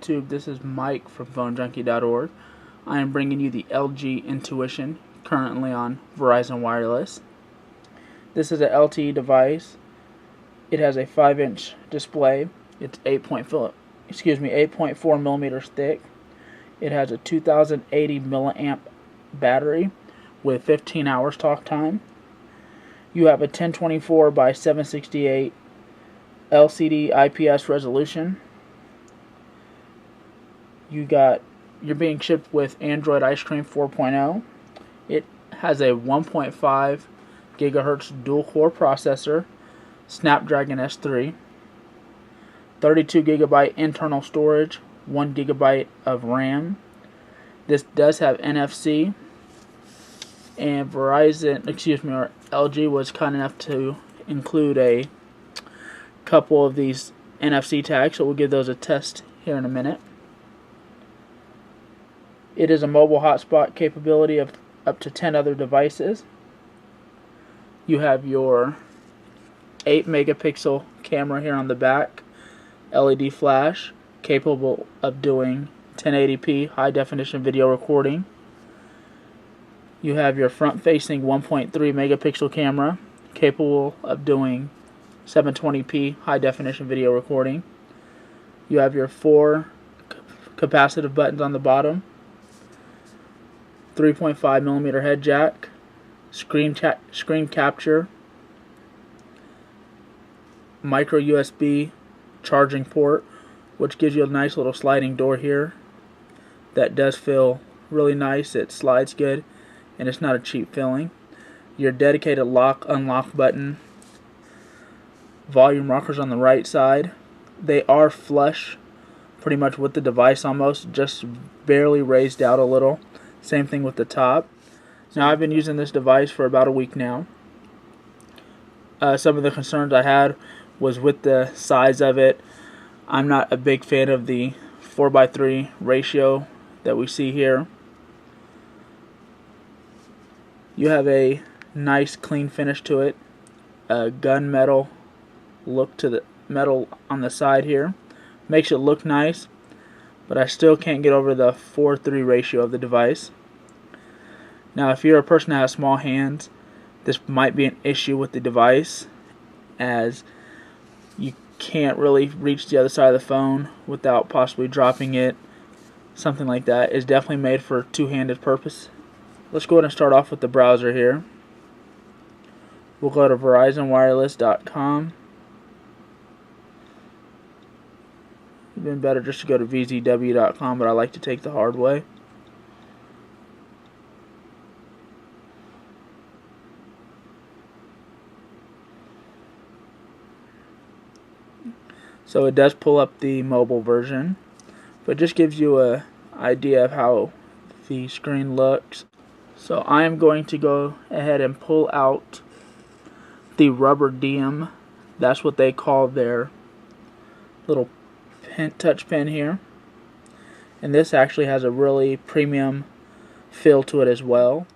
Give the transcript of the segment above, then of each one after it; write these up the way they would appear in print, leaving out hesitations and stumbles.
YouTube, this is Mike from PhoneJunkie.org. I am bringing you the LG Intuition, currently on Verizon Wireless. This is an LTE device. It has a 5-inch display. It's 8.4 millimeters thick. It has a 2080 milliamp battery with 15 hours talk time. You have a 1024 by 768 LCD IPS resolution. You're being shipped with Android Ice Cream 4.0. It has a 1.5 gigahertz dual core processor, Snapdragon S3, 32 gigabyte internal storage, 1 gigabyte of RAM. This does have NFC, and LG was kind enough to include a couple of these NFC tags, so we'll give those a test here in a minute. It is a mobile hotspot capability of up to 10 other devices. You have your 8 megapixel camera here on the back, LED flash, capable of doing 1080p high definition video recording. You have your front facing 1.3 megapixel camera, capable of doing 720p high definition video recording. You have your 4 capacitive buttons on the bottom, 3.5 millimeter head jack, screen capture, micro USB charging port, which gives you a nice little sliding door here that does feel really nice. It slides good and it's not a cheap feeling. Your dedicated lock unlock button, volume rockers on the right side. They are flush pretty much with the device, almost just barely raised out a little. Same thing with the top. Now, I've been using this device for about a week now. Some of the concerns I had was with the size of it. I'm not a big fan of the 4:3 ratio that we see here. You have a nice clean finish to it. A gunmetal look to the metal on the side here. Makes it look nice, but I still can't get over the 4:3 ratio of the device. Now, if you're a person that has small hands, this might be an issue with the device, as you can't really reach the other side of the phone without possibly dropping it. Something like that is definitely made for two-handed purpose. Let's go ahead and start off with the browser here. We'll go to VerizonWireless.com. It'd been better just to go to VZW.com, but I like to take the hard way. So it does pull up the mobile version, but just gives you an idea of how the screen looks. So I am going to go ahead and pull out the Rubberdium. That's what they call their little touch pen here. And this actually has a really premium feel to it as well.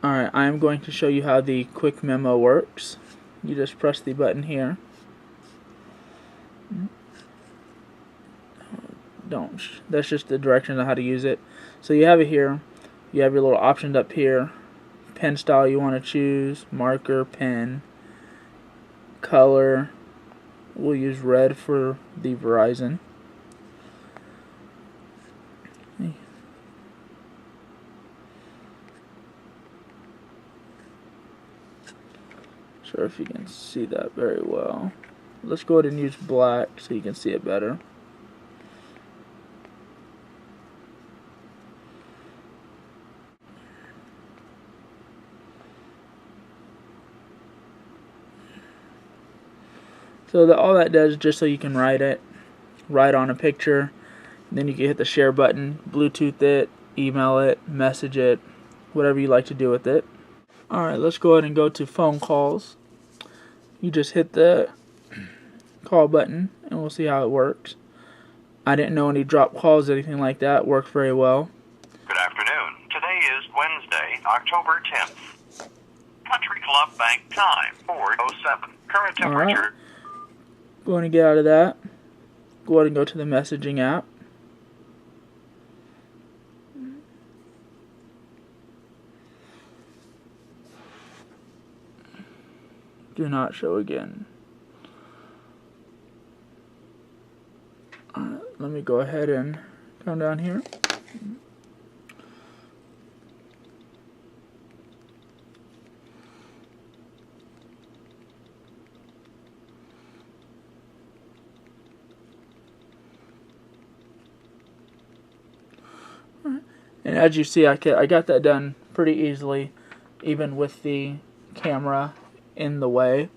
Alright, I am going to show you how the quick memo works. You just press the button here. That's just the directions on how to use it. So you have it here. You have your little options up here. Pen style you want to choose, marker, pen, color. We'll use red for the Verizon. Sure if you can see that very well. Let's go ahead and use black so you can see it better. So all that does is just so you can write on a picture. Then you can hit the share button, Bluetooth it, email it, message it, whatever you like to do with it. Alright, let's go ahead and go to phone calls. You just hit the call button and we'll see how it works. I didn't know any drop calls, anything like that. Worked very well. Good afternoon. Today is Wednesday, October 10th. Country Club Bank time, 4:07. Current temperature. Alright. Going to get out of that. go ahead and go to the messaging app. Do not show again. Let me go ahead and come down here. And as you see, I got that done pretty easily, even with the camera in the way.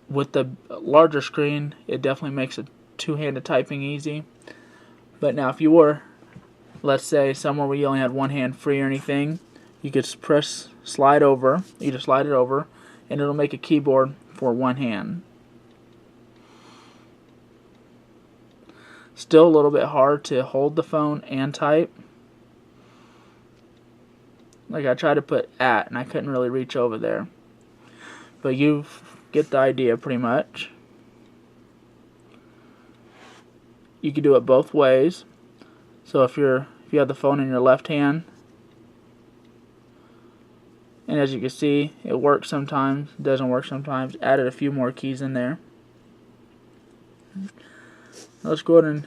With the larger screen, it definitely makes a two-handed typing easy. But now if you were, let's say, somewhere where you only had one hand free or anything, you could slide over, you just slide it over, and it'll make a keyboard for one hand. Still a little bit hard to hold the phone and type. Like I tried to put at and I couldn't really reach over there. But you get the idea pretty much. You can do it both ways. So if you have the phone in your left hand, and as you can see, it works sometimes, doesn't work sometimes. Added a few more keys in there. Let's go ahead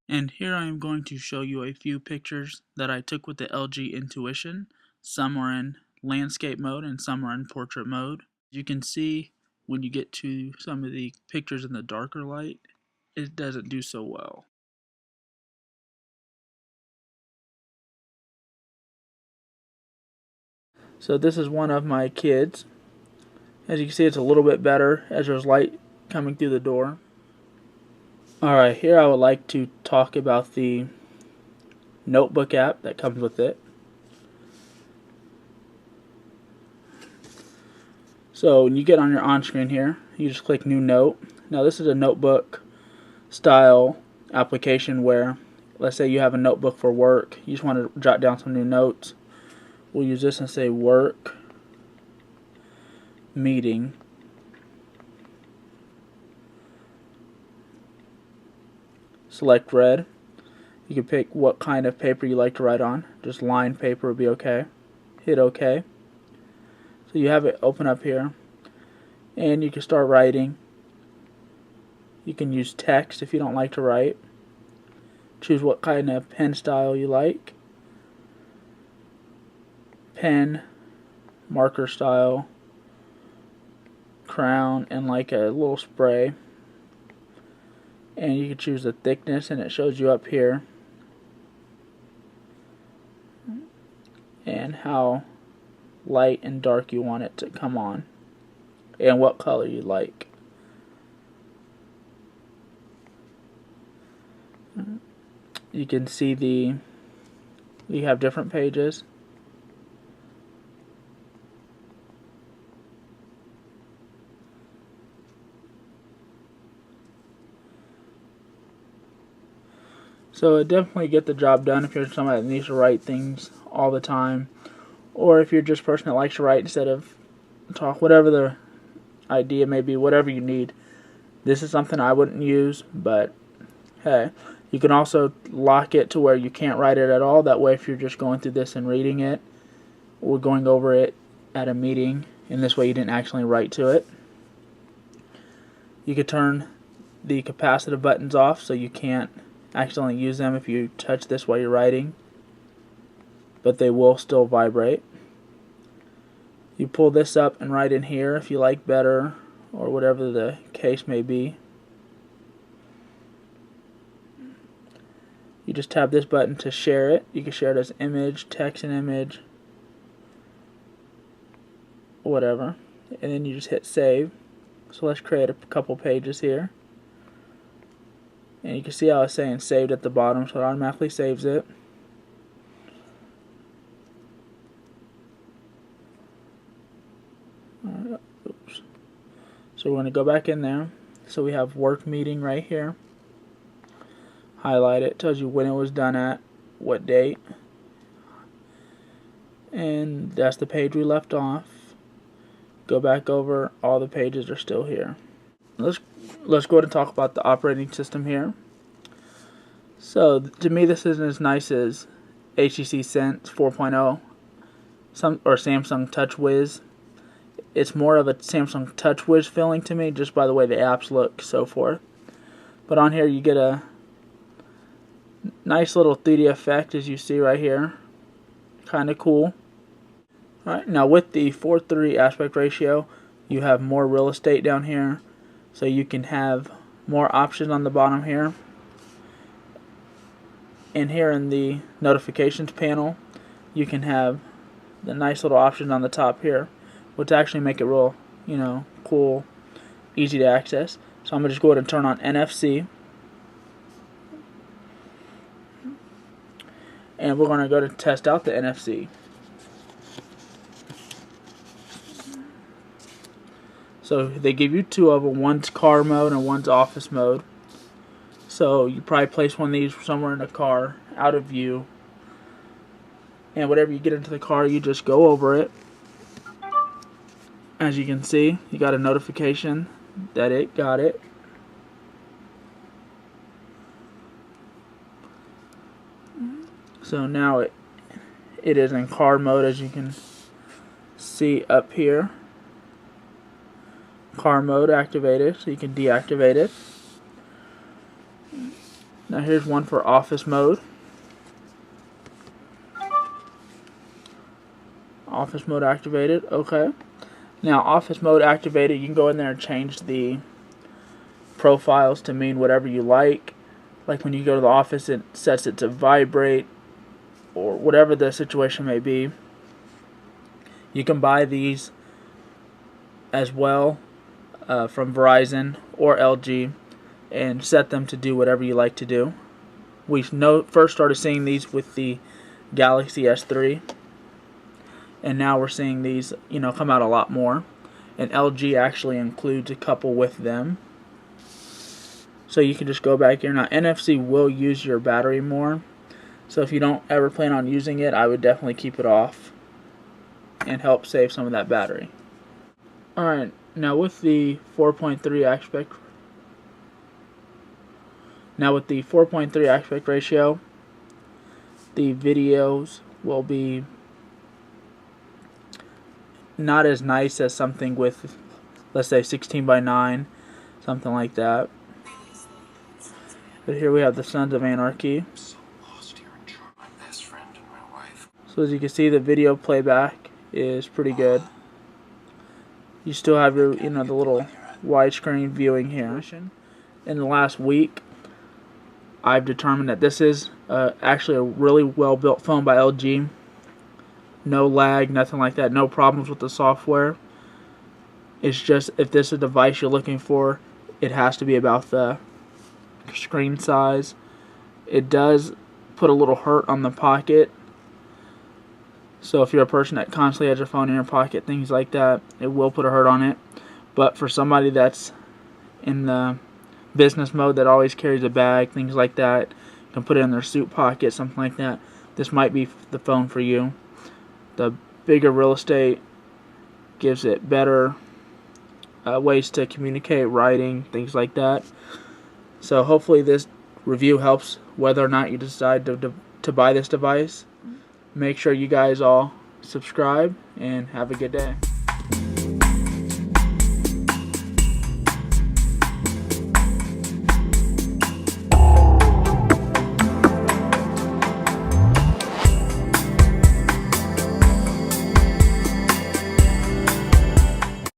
and here I am going to show you a few pictures that I took with the LG Intuition. Some are in landscape mode and some are in portrait mode. You can see when you get to some of the pictures in the darker light, it doesn't do so well. So this is one of my kids. As you can see, it's a little bit better as there's light coming through the door. Alright, here I would like to talk about the notebook app that comes with it. So when you get on your on-screen here, you just click New Note. Now this is a notebook style application where, let's say you have a notebook for work, you just want to jot down some new notes. We'll use this and say work meeting. Select red. You can pick what kind of paper you like to write on. Just lined paper would be okay. Hit OK. So you have it open up here. And you can start writing. You can use text if you don't like to write. Choose what kind of pen style you like. Pen, marker style, crown, and like a little spray. And you can choose the thickness and it shows you up here. And how light and dark you want it to come on. And what color you like. You can see you have different pages. So it definitely get the job done if you're somebody that needs to write things all the time, or if you're just a person that likes to write instead of talk, whatever the idea may be, whatever you need. This is something I wouldn't use, but hey, you can also lock it to where you can't write it at all. That way if you're just going through this and reading it, or going over it at a meeting, and this way you didn't actually write to it. You could turn the capacitive buttons off so you can't accidentally use them if you touch this while you're writing, but they will still vibrate. You pull this up and write in here if you like better, or whatever the case may be. You just tap this button to share it. You can share it as image, text and image, whatever, and then you just hit save. So let's create a couple pages here. And you can see how it's saying saved at the bottom, so it automatically saves it. Oops. So we're going to go back in there. So we have work meeting right here. Highlight it, tells you when it was done at, what date. And that's the page we left off. Go back over, all the pages are still here. Let's let's go ahead and talk about the operating system here. So to me, this isn't as nice as HTC Sense 4.0 or Samsung TouchWiz. It's more of a Samsung TouchWiz feeling to me, just by the way the apps look, so forth. But on here you get a nice little 3D effect, as you see right here. Kind of cool. Alright, now with the 4:3 aspect ratio, you have more real estate down here, so you can have more options on the bottom here. And here in the notifications panel, you can have the nice little option on the top here, which actually make it real, cool, easy to access. So I'm going to just go ahead and turn on NFC. And we're going to go to test out the NFC. So they give you two of them. One's car mode and one's office mode. So you probably place one of these somewhere in the car, out of view. And whenever you get into the car, you just go over it. As you can see, you got a notification that it got it. So now it is in car mode, as you can see up here. Car mode activated, so you can deactivate it. Now here's one for office mode. Office mode activated, okay. Now office mode activated, you can go in there and change the profiles to mean whatever you like. Like when you go to the office, it sets it to vibrate, or whatever the situation may be. You can buy these as well from Verizon or LG and set them to do whatever you like to do. We first started seeing these with the Galaxy S3, and now we're seeing these come out a lot more, and LG actually includes a couple with them. So you can just go back here. Now NFC will use your battery more, so if you don't ever plan on using it, I would definitely keep it off and help save some of that battery. Alright, now with the 4.3 aspect ratio, the videos will be not as nice as something with, let's say, 16:9, something like that. But here we have the Sons of Anarchy. So as you can see, the video playback is pretty good. You still have your, the little widescreen viewing here. In the last week, I've determined that this is actually a really well built phone by LG. No lag, nothing like that, no problems with the software. It's just, if this is a device you're looking for, it has to be about the screen size. It does put a little hurt on the pocket. So if you're a person that constantly has your phone in your pocket, things like that, it will put a hurt on it. But for somebody that's in the business mode that always carries a bag, things like that, you can put it in their suit pocket, something like that, this might be the phone for you. The bigger real estate gives it better ways to communicate, writing, things like that. So hopefully this review helps whether or not you decide to buy this device. Make sure you guys all subscribe and have a good day.